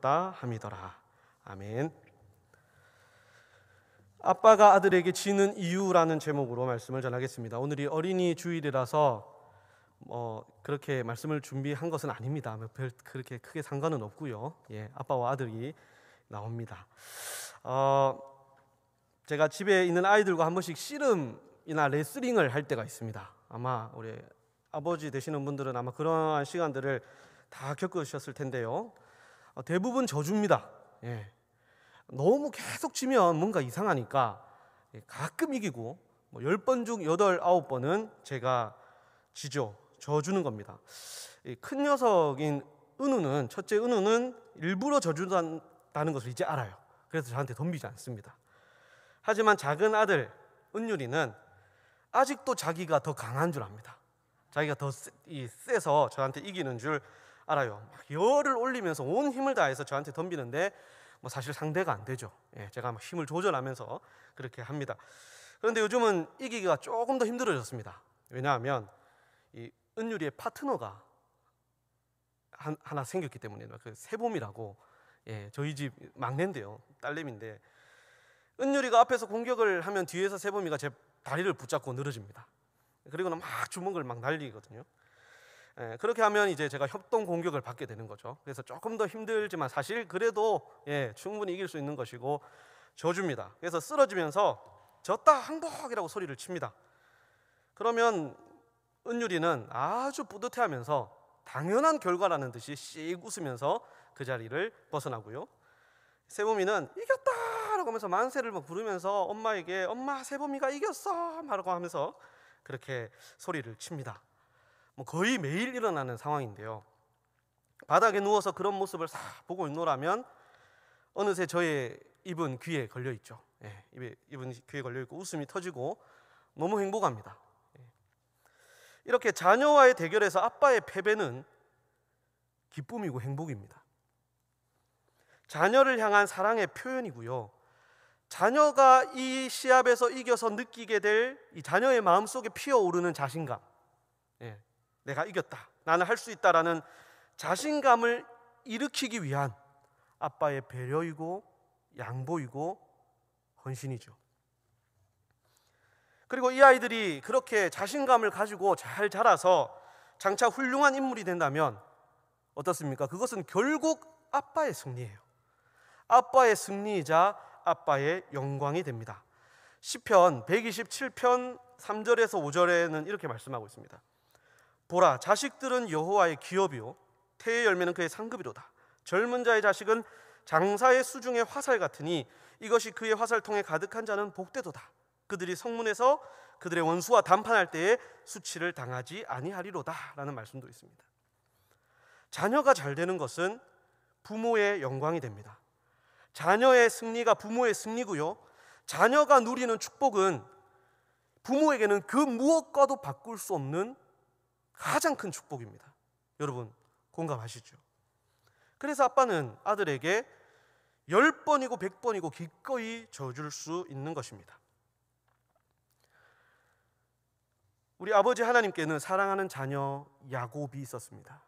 되었다 함이더라. 아멘. 아빠가 아들에게 지는 이유라는 제목으로 말씀을 전하겠습니다. 오늘이 어린이 주일이라서 그렇게 말씀을 준비한 것은 아닙니다. 그렇게 크게 상관은 없고요. 아빠와 아들이 나옵니다. 제가 집에 있는 아이들과 한 번씩 씨름이나 레슬링을 할 때가 있습니다. 아마 우리 아버지 되시는 분들은 아마 그러한 시간들을 다 겪으셨을 텐데요. 대부분 저줍니다. 너무 계속 지면 뭔가 이상하니까 가끔 이기고 10번 중 8, 9번은 제가 지죠. 져주는 겁니다. 큰 녀석인 은우는, 첫째 은우는 일부러 져준다는 것을 이제 알아요. 그래서 저한테 덤비지 않습니다. 하지만 작은 아들 은율이는 아직도 자기가 더 강한 줄 압니다. 자기가 더 세서 저한테 이기는 줄 알아요. 막 열을 올리면서 온 힘을 다해서 저한테 덤비는데 사실 상대가 안 되죠. 제가 막 힘을 조절하면서 그렇게 합니다. 그런데 요즘은 이기기가 조금 더 힘들어졌습니다. 왜냐하면 이 은율이의 파트너가 하나 생겼기 때문이에요. 그 세봄이라고, 저희 집 막내인데요, 딸내미인데, 은율이가 앞에서 공격을 하면 뒤에서 세봄이가 제 다리를 붙잡고 늘어집니다. 그리고는 막 주먹을 막 날리거든요. 그렇게 하면 이제 제가 협동 공격을 받게 되는 거죠. 그래서 조금 더 힘들지만 사실 그래도 충분히 이길 수 있는 것이고 져줍니다. 그래서 쓰러지면서 졌다 항복이라고 소리를 칩니다. 그러면 은율이는 아주 뿌듯해하면서 당연한 결과라는 듯이 씩 웃으면서 그 자리를 벗어나고요. 세봄이는 이겼다라고 하면서 만세를 막 부르면서 엄마에게 엄마 세봄이가 이겼어 라고 하면서 그렇게 소리를 칩니다. 거의 매일 일어나는 상황인데요. 바닥에 누워서 그런 모습을 싹 보고 있노라면 어느새 저의 입은 귀에 걸려있죠. 입은 귀에 걸려있고 웃음이 터지고 너무 행복합니다. 이렇게 자녀와의 대결에서 아빠의 패배는 기쁨이고 행복입니다. 자녀를 향한 사랑의 표현이고요. 자녀가 이 시합에서 이겨서 느끼게 될 이 자녀의 마음속에 피어오르는 자신감, 내가 이겼다, 나는 할 수 있다라는 자신감을 일으키기 위한 아빠의 배려이고 양보이고 헌신이죠. 그리고 이 아이들이 그렇게 자신감을 가지고 잘 자라서 장차 훌륭한 인물이 된다면 어떻습니까? 그것은 결국 아빠의 승리예요. 아빠의 승리이자 아빠의 영광이 됩니다. 시편 127편 3절에서 5절에는 이렇게 말씀하고 있습니다. 보라, 자식들은 여호와의 기업이요 태의 열매는 그의 상급이로다. 젊은 자의 자식은 장사의 수중의 화살 같으니 이것이 그의 화살통에 가득한 자는 복되도다. 그들이 성문에서 그들의 원수와 담판할 때에 수치를 당하지 아니하리로다 라는 말씀도 있습니다. 자녀가 잘 되는 것은 부모의 영광이 됩니다. 자녀의 승리가 부모의 승리고요, 자녀가 누리는 축복은 부모에게는 그 무엇과도 바꿀 수 없는 가장 큰 축복입니다. 여러분 공감하시죠? 그래서 아빠는 아들에게 10번이고 100번이고 기꺼이 져줄 수 있는 것입니다. 우리 아버지 하나님께는 사랑하는 자녀 야곱이 있었습니다.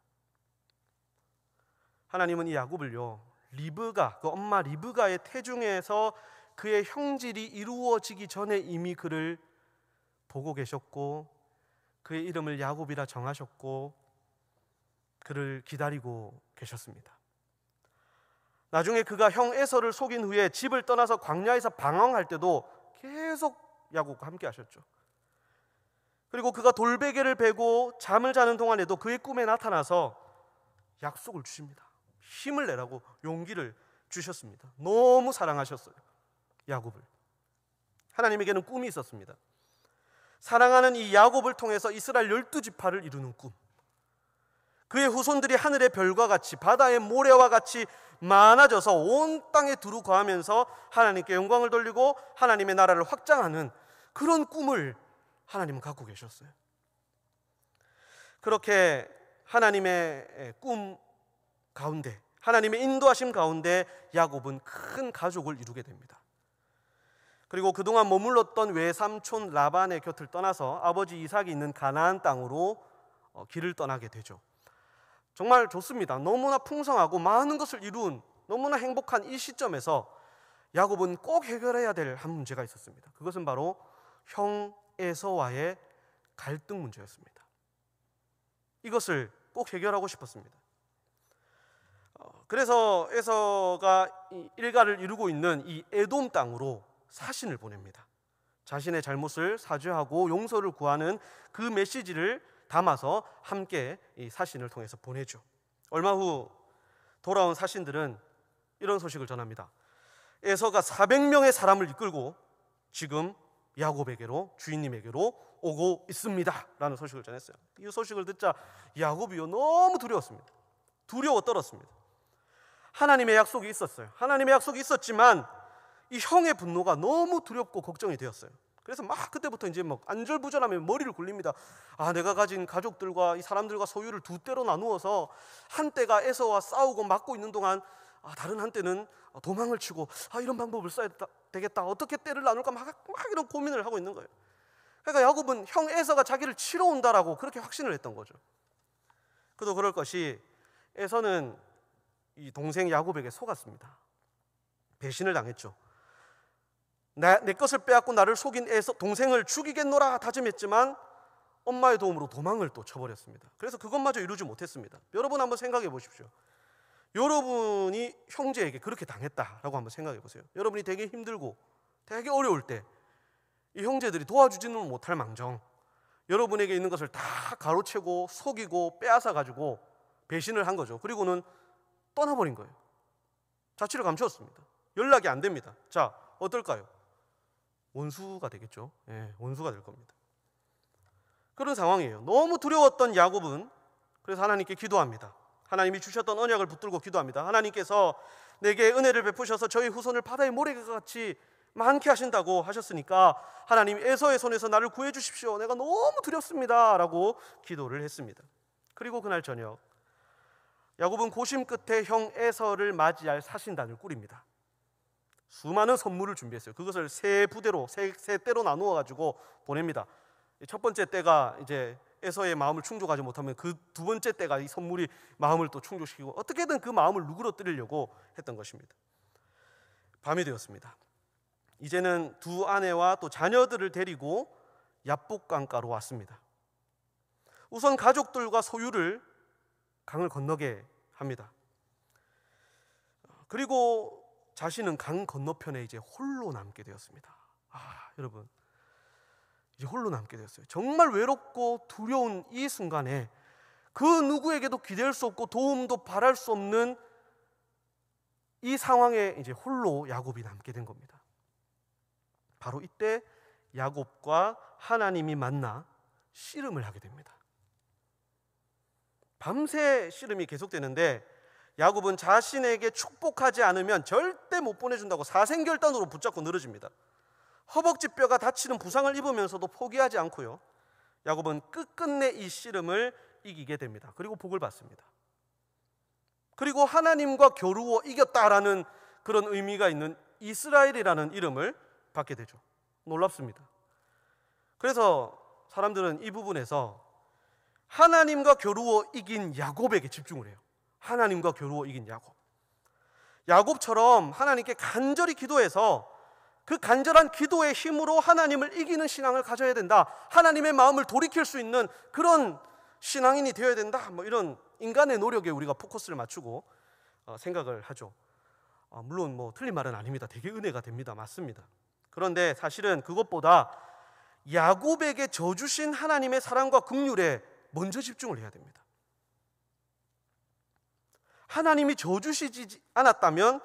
하나님은 이 야곱을요, 리브가, 그 엄마 리브가의 태중에서 그의 형질이 이루어지기 전에 이미 그를 보고 계셨고 그의 이름을 야곱이라 정하셨고 그를 기다리고 계셨습니다. 나중에 그가 형 에서를 속인 후에 집을 떠나서 광야에서 방황할 때도 계속 야곱과 함께 하셨죠. 그리고 그가 돌베개를 베고 잠을 자는 동안에도 그의 꿈에 나타나서 약속을 주십니다. 힘을 내라고 용기를 주셨습니다. 너무 사랑하셨어요, 야곱을. 하나님에게는 꿈이 있었습니다. 사랑하는 이 야곱을 통해서 이스라엘 12지파를 이루는 꿈. 그의 후손들이 하늘의 별과 같이 바다의 모래와 같이 많아져서 온 땅에 두루 거하면서 하나님께 영광을 돌리고 하나님의 나라를 확장하는 그런 꿈을 하나님은 갖고 계셨어요. 그렇게 하나님의 꿈 가운데, 하나님의 인도하심 가운데 야곱은 큰 가족을 이루게 됩니다. 그리고 그동안 머물렀던 외삼촌 라반의 곁을 떠나서 아버지 이삭이 있는 가나안 땅으로 길을 떠나게 되죠. 정말 좋습니다. 너무나 풍성하고 많은 것을 이룬 너무나 행복한 이 시점에서 야곱은 꼭 해결해야 될 한 문제가 있었습니다. 그것은 바로 형 에서와의 갈등 문제였습니다. 이것을 꼭 해결하고 싶었습니다. 그래서 에서가 일가를 이루고 있는 이 에돔 땅으로 사신을 보냅니다. 자신의 잘못을 사죄하고 용서를 구하는 그 메시지를 담아서 함께 이 사신을 통해서 보내죠. 얼마 후 돌아온 사신들은 이런 소식을 전합니다. 에서가 400명의 사람을 이끌고 지금 야곱에게로, 주인님에게로 오고 있습니다 라는 소식을 전했어요. 이 소식을 듣자 야곱이요 너무 두려웠습니다. 두려워 떨었습니다. 하나님의 약속이 있었어요. 하나님의 약속이 있었지만 이 형의 분노가 너무 두렵고 걱정이 되었어요. 그래서 막 그때부터 이제 막 안절부절하며 머리를 굴립니다. 내가 가진 가족들과 이 사람들과 소유를 두 때로 나누어서 한때가 에서와 싸우고 맞고 있는 동안 다른 한때는 도망을 치고 이런 방법을 써야 되겠다. 어떻게 때를 나눌까 막 이런 고민을 하고 있는 거예요. 그러니까 야곱은 형 에서가 자기를 치러 온다라고 그렇게 확신을 했던 거죠. 그도 그럴 것이 에서는 이 동생 야곱에게 속았습니다. 배신을 당했죠. 내 것을 빼앗고 나를 속인 에서 동생을 죽이겠노라 다짐했지만 엄마의 도움으로 도망을 또 쳐버렸습니다. 그래서 그것마저 이루지 못했습니다. 여러분 한번 생각해 보십시오. 여러분이 형제에게 그렇게 당했다라고 한번 생각해 보세요. 여러분이 되게 힘들고 되게 어려울 때 이 형제들이 도와주지는 못할 망정 여러분에게 있는 것을 다 가로채고 속이고 빼앗아 가지고 배신을 한 거죠. 그리고는 떠나버린 거예요. 자취를 감추었습니다. 연락이 안 됩니다. 자, 어떨까요? 원수가 되겠죠. 원수가 될 겁니다. 그런 상황이에요. 너무 두려웠던 야곱은 그래서 하나님께 기도합니다. 하나님이 주셨던 언약을 붙들고 기도합니다. 하나님께서 내게 은혜를 베푸셔서 저희 후손을 바다의 모래같이 많게 하신다고 하셨으니까 하나님 에서의 손에서 나를 구해 주십시오. 내가 너무 두렵습니다 라고 기도를 했습니다. 그리고 그날 저녁 야곱은 고심 끝에 형 에서를 맞이할 사신단을 꾸립니다. 수많은 선물을 준비했어요. 그것을 세 부대로 세 때로 나누어 가지고 보냅니다. 첫 번째 때가 이제 에서의 마음을 충족하지 못하면 그 두 번째 때가 이 선물이 마음을 또 충족시키고 어떻게든 그 마음을 누그러뜨리려고 했던 것입니다. 밤이 되었습니다. 이제는 두 아내와 또 자녀들을 데리고 야복강가로 왔습니다. 우선 가족들과 소유를 강을 건너게 합니다. 그리고 자신은 강 건너편에 이제 홀로 남게 되었습니다. 여러분 이제 홀로 남게 되었어요. 정말 외롭고 두려운 이 순간에 그 누구에게도 기댈 수 없고 도움도 바랄 수 없는 이 상황에 이제 홀로 야곱이 남게 된 겁니다. 바로 이때 야곱과 하나님이 만나 씨름을 하게 됩니다. 밤새 씨름이 계속되는데 야곱은 자신에게 축복하지 않으면 절대 못 보내준다고 사생결단으로 붙잡고 늘어집니다. 허벅지 뼈가 다치는 부상을 입으면서도 포기하지 않고요. 야곱은 끝끝내 이 씨름을 이기게 됩니다. 그리고 복을 받습니다. 그리고 하나님과 겨루어 이겼다라는 그런 의미가 있는 이스라엘이라는 이름을 받게 되죠. 놀랍습니다. 그래서 사람들은 이 부분에서 하나님과 겨루어 이긴 야곱에게 집중을 해요. 하나님과 겨루어 이긴 야곱. 야곱처럼 하나님께 간절히 기도해서 그 간절한 기도의 힘으로 하나님을 이기는 신앙을 가져야 된다. 하나님의 마음을 돌이킬 수 있는 그런 신앙인이 되어야 된다. 이런 인간의 노력에 우리가 포커스를 맞추고 생각을 하죠. 물론 틀린 말은 아닙니다. 되게 은혜가 됩니다. 맞습니다. 그런데 사실은 그것보다 야곱에게 져주신 하나님의 사랑과 긍휼에 먼저 집중을 해야 됩니다. 하나님이 져주시지 않았다면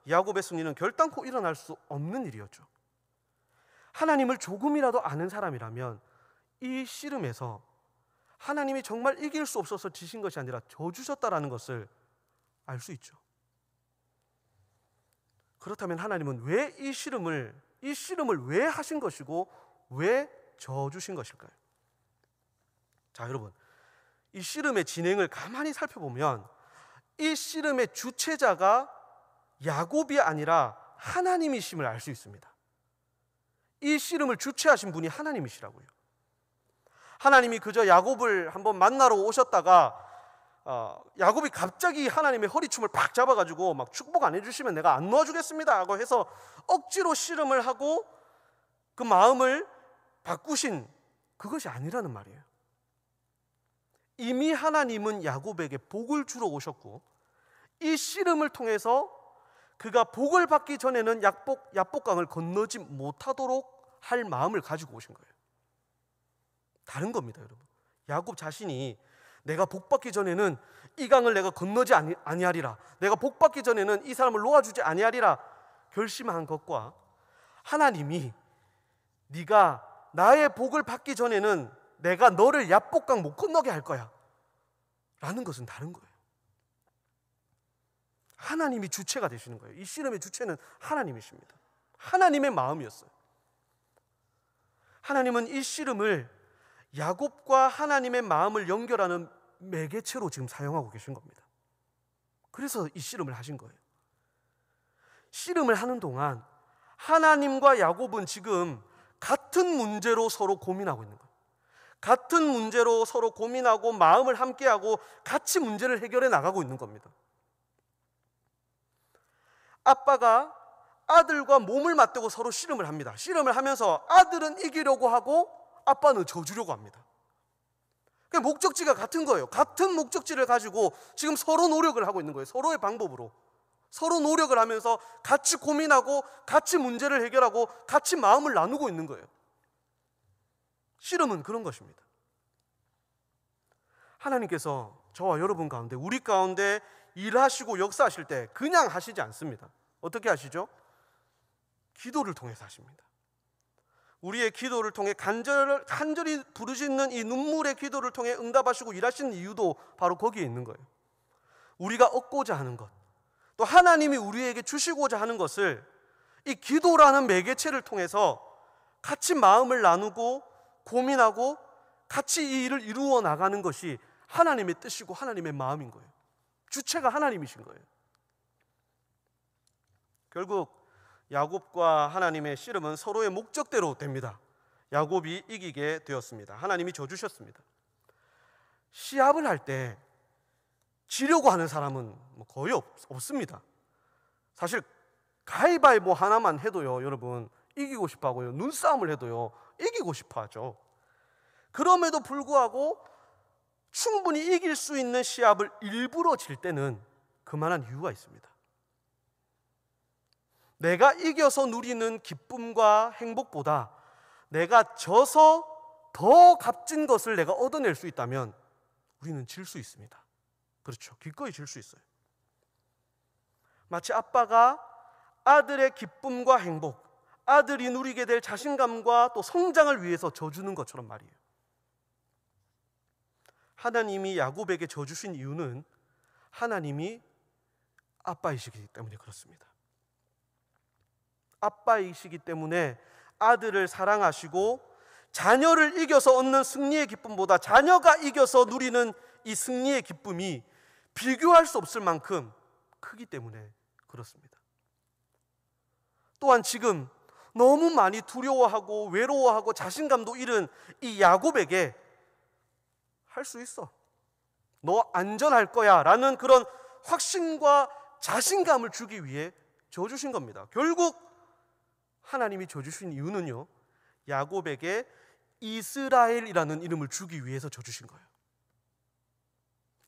야곱의 승리는 결단코 일어날 수 없는 일이었죠. 하나님을 조금이라도 아는 사람이라면 이 씨름에서 하나님이 정말 이길 수 없어서 지신 것이 아니라 져주셨다라는 것을 알 수 있죠. 그렇다면 하나님은 왜 이 씨름을 왜 하신 것이고 왜 져주신 것일까요? 자, 여러분, 이 씨름의 진행을 가만히 살펴보면 이 씨름의 주체자가 야곱이 아니라 하나님이심을 알 수 있습니다. 이 씨름을 주체하신 분이 하나님이시라고요. 하나님이 그저 야곱을 한번 만나러 오셨다가 야곱이 갑자기 하나님의 허리춤을 팍 잡아가지고 막 축복 안 해주시면 내가 안 놓아주겠습니다 하고 해서 억지로 씨름을 하고 그 마음을 바꾸신 그것이 아니라는 말이에요. 이미 하나님은 야곱에게 복을 주러 오셨고 이 씨름을 통해서 그가 복을 받기 전에는 야복강을 건너지 못하도록 할 마음을 가지고 오신 거예요. 다른 겁니다, 여러분. 야곱 자신이 내가 복 받기 전에는 이 강을 내가 건너지 아니하리라, 내가 복 받기 전에는 이 사람을 놓아주지 아니하리라 결심한 것과 하나님이 네가 나의 복을 받기 전에는 내가 너를 야복강 못 건너게 할 거야 라는 것은 다른 거예요. 하나님이 주체가 되시는 거예요. 이 씨름의 주체는 하나님이십니다. 하나님의 마음이었어요. 하나님은 이 씨름을 야곱과 하나님의 마음을 연결하는 매개체로 지금 사용하고 계신 겁니다. 그래서 이 씨름을 하신 거예요. 씨름을 하는 동안 하나님과 야곱은 지금 같은 문제로 서로 고민하고 있는 거예요. 같은 문제로 서로 고민하고 마음을 함께하고 같이 문제를 해결해 나가고 있는 겁니다. 아빠가 아들과 몸을 맞대고 서로 씨름을 합니다. 씨름을 하면서 아들은 이기려고 하고 아빠는 져주려고 합니다. 목적지가 같은 거예요. 같은 목적지를 가지고 지금 서로 노력을 하고 있는 거예요. 서로의 방법으로 서로 노력을 하면서 같이 고민하고 같이 문제를 해결하고 같이 마음을 나누고 있는 거예요. 씨름은 그런 것입니다. 하나님께서 저와 여러분 가운데, 우리 가운데 일하시고 역사하실 때 그냥 하시지 않습니다. 어떻게 하시죠? 기도를 통해서 하십니다. 우리의 기도를 통해 간절히 부르짖는 이 눈물의 기도를 통해 응답하시고 일하시는 이유도 바로 거기에 있는 거예요. 우리가 얻고자 하는 것, 또 하나님이 우리에게 주시고자 하는 것을 이 기도라는 매개체를 통해서 같이 마음을 나누고 고민하고 같이 이 일을 이루어 나가는 것이 하나님의 뜻이고 하나님의 마음인 거예요. 주체가 하나님이신 거예요. 결국 야곱과 하나님의 씨름은 서로의 목적대로 됩니다. 야곱이 이기게 되었습니다. 하나님이 져주셨습니다. 시합을 할 때 지려고 하는 사람은 거의 없습니다. 사실 가위바위보 하나만 해도요, 여러분 이기고 싶어 하고요, 눈싸움을 해도요 이기고 싶어 하죠. 그럼에도 불구하고 충분히 이길 수 있는 시합을 일부러 질 때는 그만한 이유가 있습니다. 내가 이겨서 누리는 기쁨과 행복보다 내가 져서 더 값진 것을 내가 얻어낼 수 있다면 우리는 질 수 있습니다. 그렇죠. 기꺼이 질 수 있어요. 마치 아빠가 아들의 기쁨과 행복, 아들이 누리게 될 자신감과 또 성장을 위해서 져주는 것처럼 말이에요. 하나님이 야곱에게 져주신 이유는 하나님이 아빠이시기 때문에 그렇습니다. 아빠이시기 때문에 아들을 사랑하시고 자녀를 이겨서 얻는 승리의 기쁨보다 자녀가 이겨서 누리는 이 승리의 기쁨이 비교할 수 없을 만큼 크기 때문에 그렇습니다. 또한 지금 너무 많이 두려워하고 외로워하고 자신감도 잃은 이 야곱에게 할 수 있어, 너 안전할 거야 라는 그런 확신과 자신감을 주기 위해 져주신 겁니다. 결국 하나님이 져주신 이유는요, 야곱에게 이스라엘이라는 이름을 주기 위해서 져주신 거예요.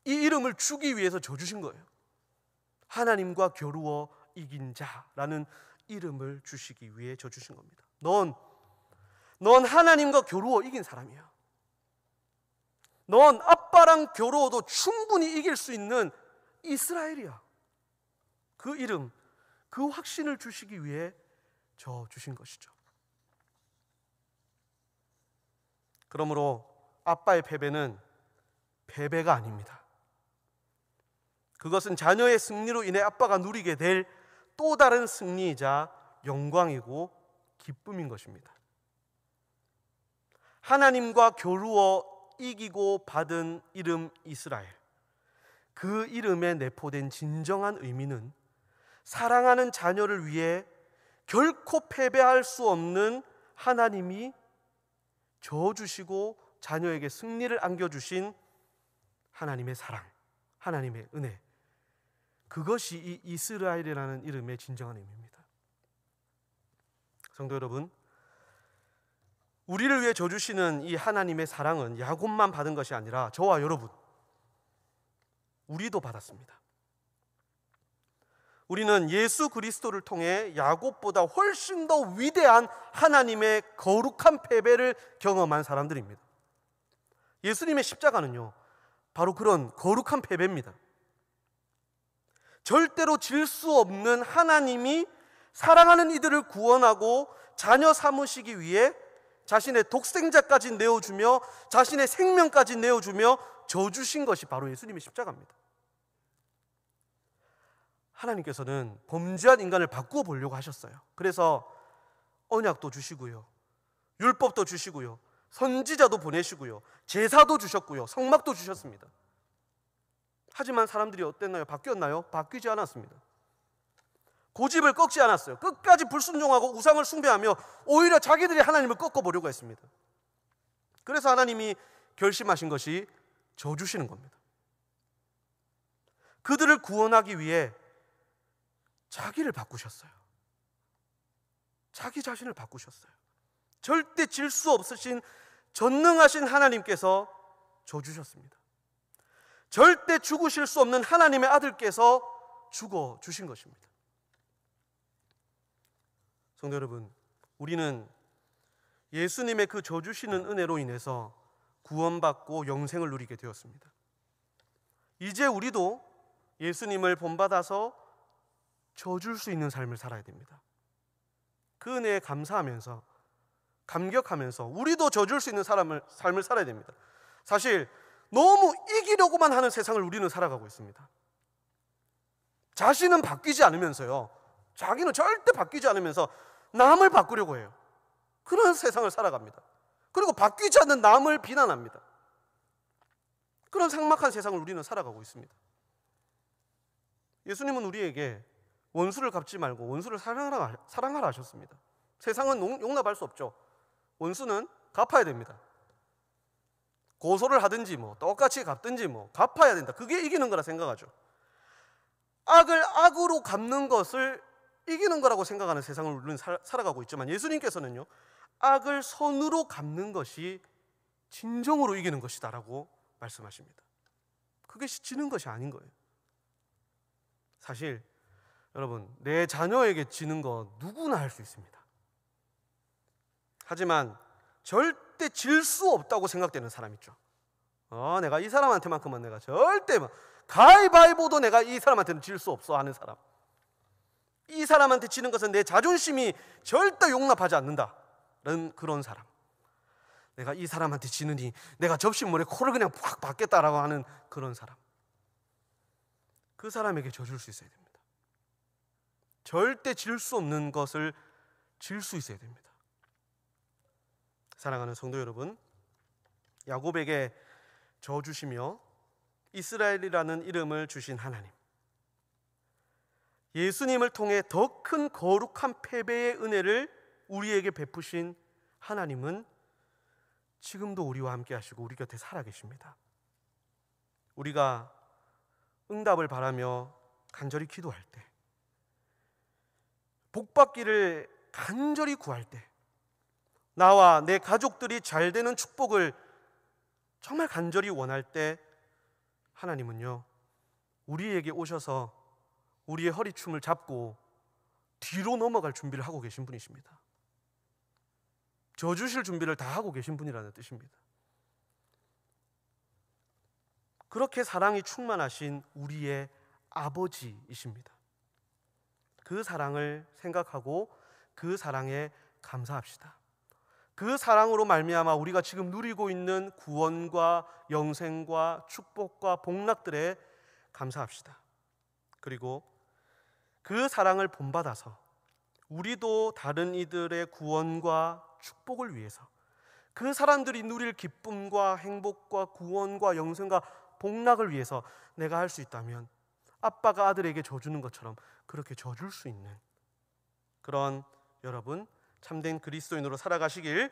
이 이름을 주기 위해서 져주신 거예요. 하나님과 겨루어 이긴 자라는 이름을 주시기 위해 져주신 겁니다. 넌 하나님과 겨루어 이긴 사람이야. 넌 아빠랑 겨루어도 충분히 이길 수 있는 이스라엘이야. 그 이름, 그 확신을 주시기 위해 져 주신 것이죠. 그러므로 아빠의 패배는 패배가 아닙니다. 그것은 자녀의 승리로 인해 아빠가 누리게 될 또 다른 승리이자 영광이고 기쁨인 것입니다. 하나님과 겨루어 이기고 받은 이름 이스라엘, 그 이름에 내포된 진정한 의미는 사랑하는 자녀를 위해 결코 패배할 수 없는 하나님이 져주시고 자녀에게 승리를 안겨주신 하나님의 사랑, 하나님의 은혜, 그것이 이 이스라엘이라는 이름의 진정한 의미입니다. 성도 여러분, 우리를 위해 져주시는 이 하나님의 사랑은 야곱만 받은 것이 아니라 저와 여러분, 우리도 받았습니다. 우리는 예수 그리스도를 통해 야곱보다 훨씬 더 위대한 하나님의 거룩한 패배를 경험한 사람들입니다. 예수님의 십자가는요, 바로 그런 거룩한 패배입니다. 절대로 질 수 없는 하나님이 사랑하는 이들을 구원하고 자녀 삼으시기 위해 자신의 독생자까지 내어주며 자신의 생명까지 내어주며 져주신 것이 바로 예수님의 십자가입니다. 하나님께서는 범죄한 인간을 바꾸어 보려고 하셨어요. 그래서 언약도 주시고요, 율법도 주시고요, 선지자도 보내시고요, 제사도 주셨고요, 성막도 주셨습니다. 하지만 사람들이 어땠나요? 바뀌었나요? 바뀌지 않았습니다. 고집을 꺾지 않았어요. 끝까지 불순종하고 우상을 숭배하며 오히려 자기들이 하나님을 꺾어보려고 했습니다. 그래서 하나님이 결심하신 것이 져주시는 겁니다. 그들을 구원하기 위해 자기를 바꾸셨어요. 자기 자신을 바꾸셨어요. 절대 질 수 없으신 전능하신 하나님께서 져주셨습니다. 절대 죽으실 수 없는 하나님의 아들께서 죽어주신 것입니다. 성도 여러분, 우리는 예수님의 그 져주시는 은혜로 인해서 구원받고 영생을 누리게 되었습니다. 이제 우리도 예수님을 본받아서 져줄 수 있는 삶을 살아야 됩니다. 그 은혜에 감사하면서 감격하면서 우리도 져줄 수 있는 삶을 살아야 됩니다. 사실 너무 이기려고만 하는 세상을 우리는 살아가고 있습니다. 자신은 바뀌지 않으면서요, 자기는 절대 바뀌지 않으면서 남을 바꾸려고 해요. 그런 세상을 살아갑니다. 그리고 바뀌지 않는 남을 비난합니다. 그런 삭막한 세상을 우리는 살아가고 있습니다. 예수님은 우리에게 원수를 갚지 말고 원수를 사랑하라 하셨습니다. 세상은 용납할 수 없죠. 원수는 갚아야 됩니다. 고소를 하든지 똑같이 갚든지 갚아야 된다. 그게 이기는 거라 생각하죠. 악을 악으로 갚는 것을 이기는 거라고 생각하는 세상을 우리는 살아가고 있지만 예수님께서는요, 악을 선으로 갚는 것이 진정으로 이기는 것이다 라고 말씀하십니다. 그게 지는 것이 아닌 거예요. 사실 여러분, 내 자녀에게 지는 거 누구나 할 수 있습니다. 하지만 절대 질 수 없다고 생각되는 사람 있죠. 내가 이 사람한테만큼은 내가 절대 가위바위보도 내가 이 사람한테는 질 수 없어 하는 사람, 이 사람한테 지는 것은 내 자존심이 절대 용납하지 않는다는 그런 사람, 내가 이 사람한테 지느니 내가 접시물에 코를 그냥 팍 박겠다라고 하는 그런 사람, 그 사람에게 져줄 수 있어야 됩니다. 절대 질 수 없는 것을 질 수 있어야 됩니다. 사랑하는 성도 여러분, 야곱에게 져주시며 이스라엘이라는 이름을 주신 하나님, 예수님을 통해 더 큰 거룩한 패배의 은혜를 우리에게 베푸신 하나님은 지금도 우리와 함께 하시고 우리 곁에 살아계십니다. 우리가 응답을 바라며 간절히 기도할 때, 복받기를 간절히 구할 때, 나와 내 가족들이 잘 되는 축복을 정말 간절히 원할 때 하나님은요, 우리에게 오셔서 우리의 허리춤을 잡고 뒤로 넘어갈 준비를 하고 계신 분이십니다. 져주실 준비를 다 하고 계신 분이라는 뜻입니다. 그렇게 사랑이 충만하신 우리의 아버지이십니다. 그 사랑을 생각하고 그 사랑에 감사합시다. 그 사랑으로 말미암아 우리가 지금 누리고 있는 구원과 영생과 축복과 복락들에 감사합시다. 그리고 그 사랑을 본받아서 우리도 다른 이들의 구원과 축복을 위해서, 그 사람들이 누릴 기쁨과 행복과 구원과 영생과 복락을 위해서 내가 할 수 있다면 아빠가 아들에게 져주는 것처럼 그렇게 져줄 수 있는 그런 여러분 참된 그리스도인으로 살아가시길